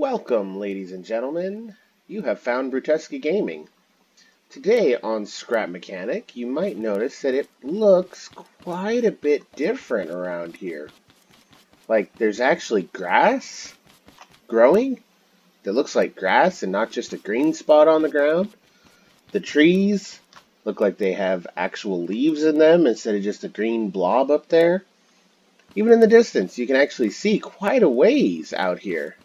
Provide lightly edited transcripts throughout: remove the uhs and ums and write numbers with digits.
Welcome, ladies and gentlemen. You have found bruTusaka Gaming. Today on Scrap Mechanic, you might notice that it looks quite a bit different around here. Like, there's actually grass growing that looks like grass and not just a green spot on the ground. The trees look like they have actual leaves in them instead of just a green blob up there. Even in the distance, you can actually see quite a ways out here.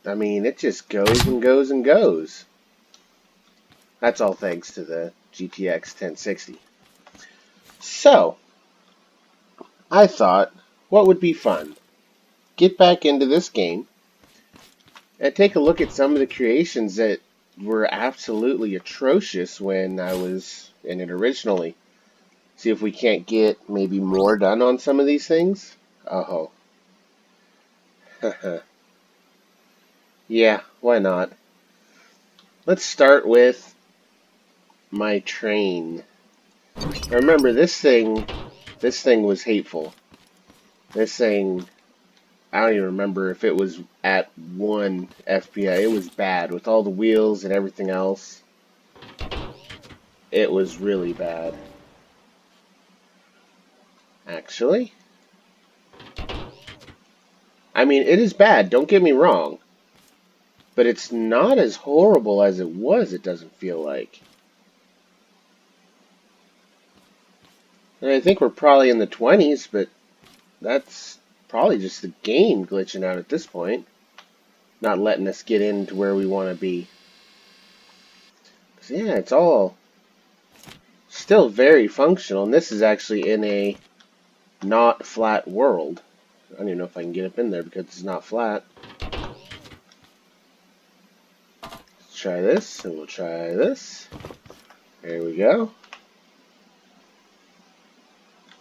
I mean, it just goes and goes and goes. That's all thanks to the GTX 1060. So, I thought, what would be fun? Get back into this game and take a look at some of the creations that were absolutely atrocious when I was in it originally. See if we can't get maybe more done on some of these things. Oh. Yeah, why not? Let's start with my train. Now remember, this thing was hateful. This thing, I don't even remember if it was at 1 FPI. It was bad with all the wheels and everything else. It was really bad. Actually, I mean, it is bad, don't get me wrong. But it's not as horrible as it was, it doesn't feel like. And I think we're probably in the 20s, but that's probably just the game glitching out at this point. Not letting us get into where we want to be. 'Cause yeah, it's all still very functional, and this is actually in a not flat world. I don't even know if I can get up in there because it's not flat. Let's try this, and we'll try this. There we go.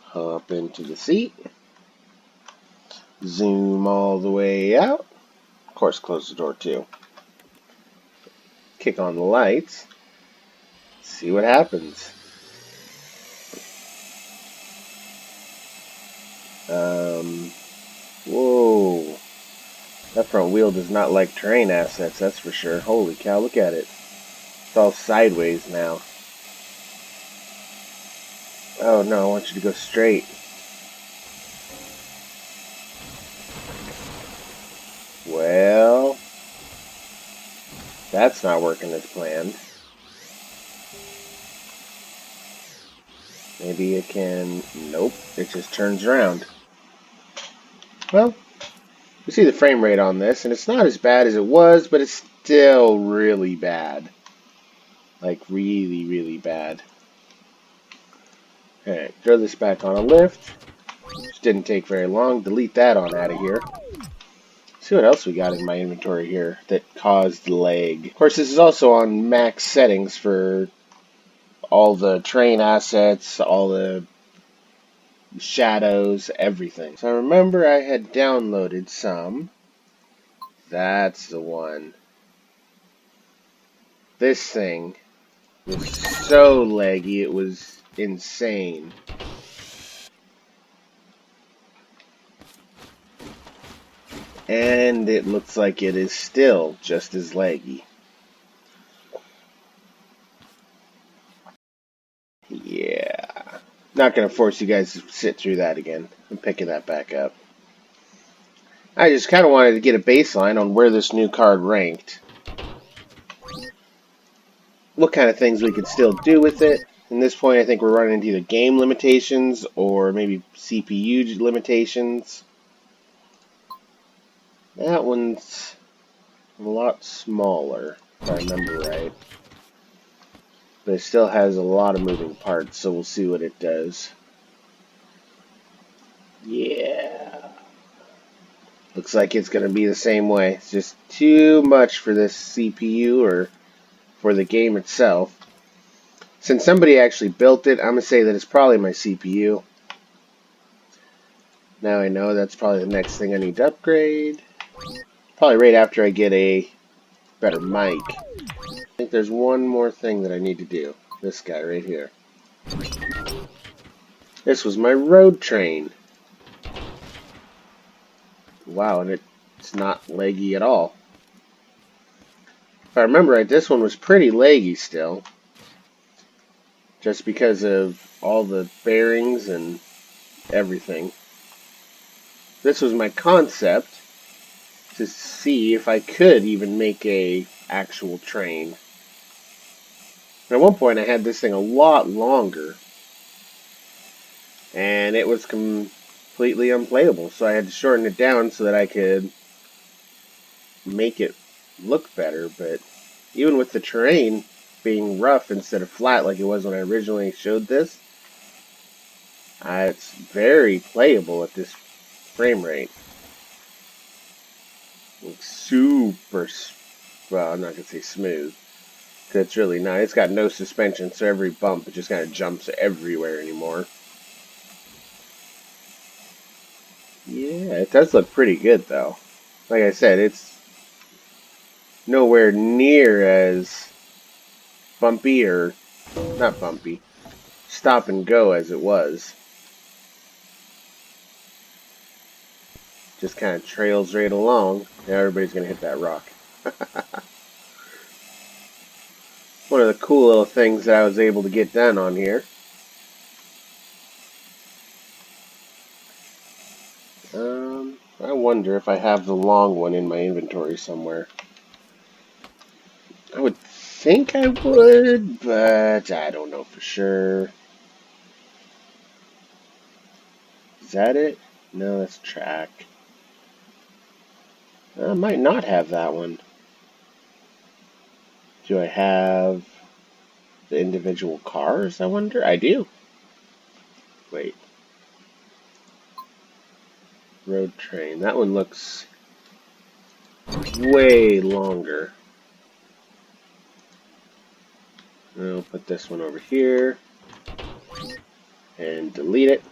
Hop into the seat. Zoom all the way out. Of course, close the door too. Kick on the lights. See what happens. Whoa. That front wheel does not like terrain assets, that's for sure. Holy cow, look at it. It's all sideways now. Oh no, I want you to go straight. Well, that's not working as planned. Maybe it can... Nope, it just turns around. Well, you see the frame rate on this, and it's not as bad as it was, but it's still really bad. Like, really, really bad. Alright, throw this back on a lift. Which didn't take very long. Delete that on out of here. See what else we got in my inventory here that caused lag. Of course, this is also on max settings for all the train assets, all the shadows, everything. So I remember I had downloaded some. That's the one. This thing was so laggy, it was insane. And it looks like it is still just as laggy. Yeah. Not going to force you guys to sit through that again. I'm picking that back up. I just kind of wanted to get a baseline on where this new card ranked. What kind of things we could still do with it. At this point, I think we're running into either game limitations or maybe CPU limitations. That one's a lot smaller, if I remember right. But it still has a lot of moving parts, so we'll see what it does. Yeah. Looks like it's going to be the same way. It's just too much for this CPU or for the game itself. Since somebody actually built it, I'm going to say that it's probably my CPU. Now I know that's probably the next thing I need to upgrade. Probably right after I get a better mic. I think there's one more thing that I need to do. This guy right here. This was my road train. Wow, and it's not laggy at all. If I remember right, this one was pretty laggy still. Just because of all the bearings and everything. This was my concept to see if I could even make a actual train. And at one point I had this thing a lot longer. And it was completely unplayable. So I had to shorten it down so that I could make it look better. But even with the terrain being rough instead of flat like it was when I originally showed this, it's very playable at this frame rate. It's super, well, I'm not going to say smooth. It's really not. It's got no suspension, so every bump, it just kind of jumps everywhere anymore. Yeah, it does look pretty good, though. Like I said, it's nowhere near as bumpy, or not bumpy, stop and go as it was. Just kind of trails right along. Now everybody's going to hit that rock. One of the cool little things that I was able to get done on here. I wonder if I have the long one in my inventory somewhere. I would think I would, but I don't know for sure. Is that it? No, that's track. I might not have that one. Do I have the individual cars, I wonder? I do. Wait. Road train. That one looks way longer. I'll put this one over here and delete it.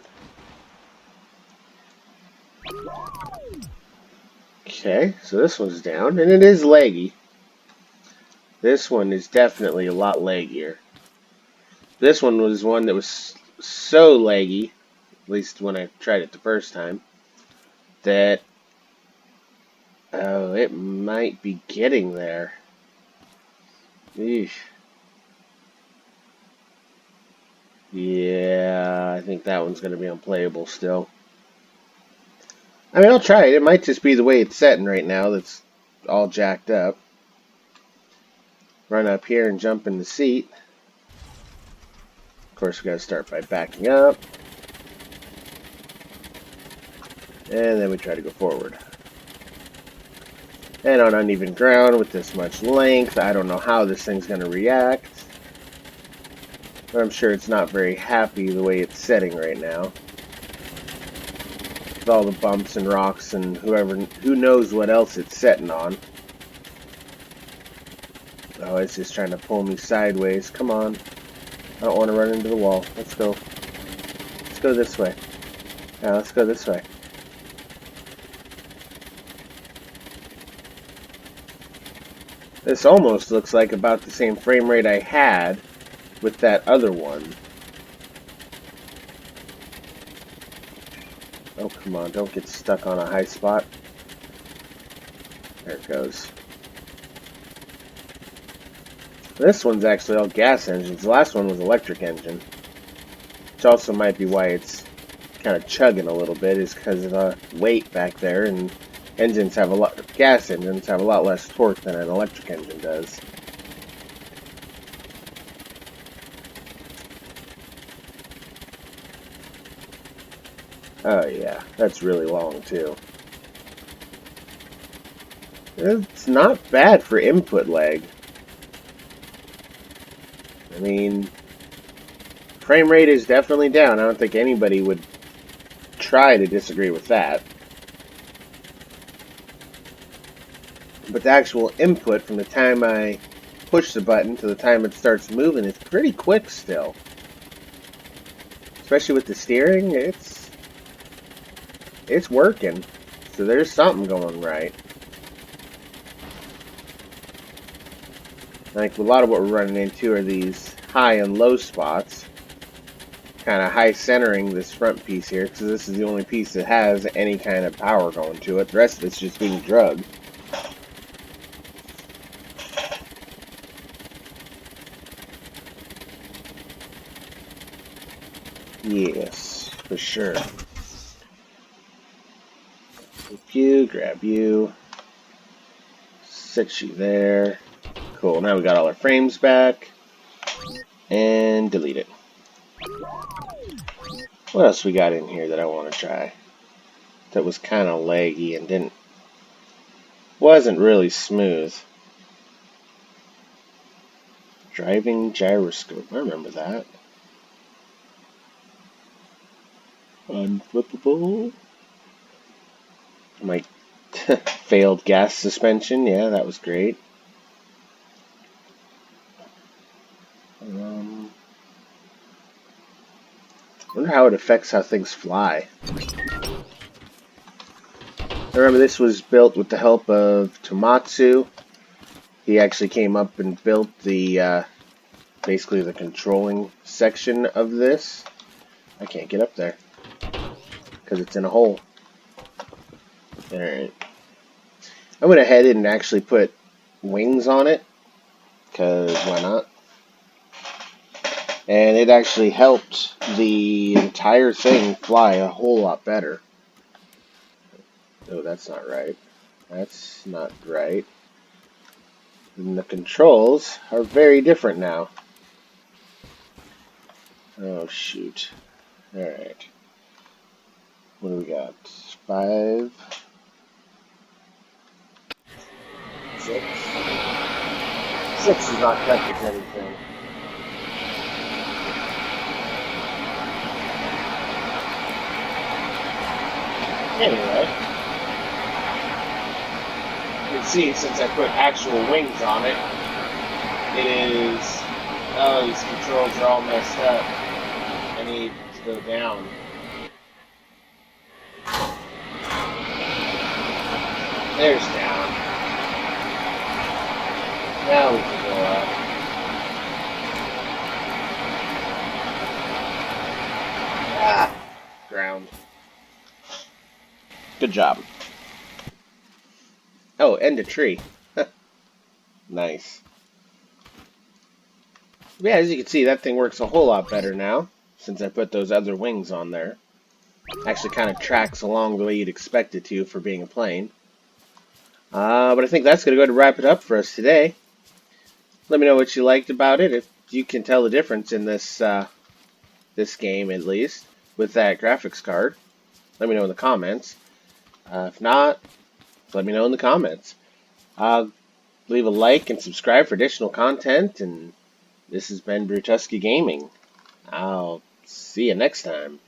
Okay, so this one's down, and it is laggy. This one is definitely a lot laggier. This one was one that was so laggy, at least when I tried it the first time, that it might be getting there. Eesh. Yeah, I think that one's going to be unplayable still. I mean, I'll try it. It might just be the way it's setting right now that's all jacked up. Run up here and jump in the seat. Of course, we got to start by backing up. And then we try to go forward. And on uneven ground with this much length, I don't know how this thing's going to react. But I'm sure it's not very happy the way it's setting right now. With all the bumps and rocks and who knows what else it's setting on. Oh, it's just trying to pull me sideways. Come on. I don't want to run into the wall. Let's go. Let's go this way. Yeah, let's go this way. This almost looks like about the same frame rate I had with that other one. Oh, come on. Don't get stuck on a high spot. There it goes. This one's actually all gas engines. The last one was electric engine. Which also might be why it's kind of chugging a little bit, is because of the weight back there, and gas engines have a lot less torque than an electric engine does. Oh yeah, that's really long too. It's not bad for input lag. I mean, frame rate is definitely down. I don't think anybody would try to disagree with that. But the actual input from the time I push the button to the time it starts moving is pretty quick still. Especially with the steering, it's working. So there's something going right. Like a lot of what we're running into are these high and low spots. kind of high centering this front piece here, because this is the only piece that has any kind of power going to it. The rest of it's just being drugged. Yes, for sure. Grab you, set you there. Cool, now we got all our frames back. And delete it. What else we got in here that I want to try? That was kind of laggy and wasn't really smooth. Driving gyroscope, I remember that. Unflippable. My failed gas suspension, yeah, that was great. I wonder how it affects how things fly. I remember this was built with the help of Tomatsu. He actually came up and built the basically the controlling section of this. I can't get up there because it's in a hole. Alright. I went ahead and actually put wings on it, because why not? And it actually helped the entire thing fly a whole lot better. Oh, that's not right. That's not right. And the controls are very different now. Oh, shoot. Alright. What do we got? 5, 6. 6 is not touching anything. Anyway, you can see since I put actual wings on it, it is, oh, these controls are all messed up. I need to go down. There's down. Now we can go up. Ah! Ground. Good job. Oh, and a tree. Nice. Yeah, as you can see, that thing works a whole lot better now, since I put those other wings on there. Actually kind of tracks along the way you'd expect it to for being a plane. But I think that's going to go ahead and wrap it up for us today. Let me know what you liked about it, if you can tell the difference in this this game, at least, with that graphics card. Let me know in the comments. If not, let me know in the comments. Leave a like and subscribe for additional content, and this has been bruTusaka Gaming. I'll see you next time.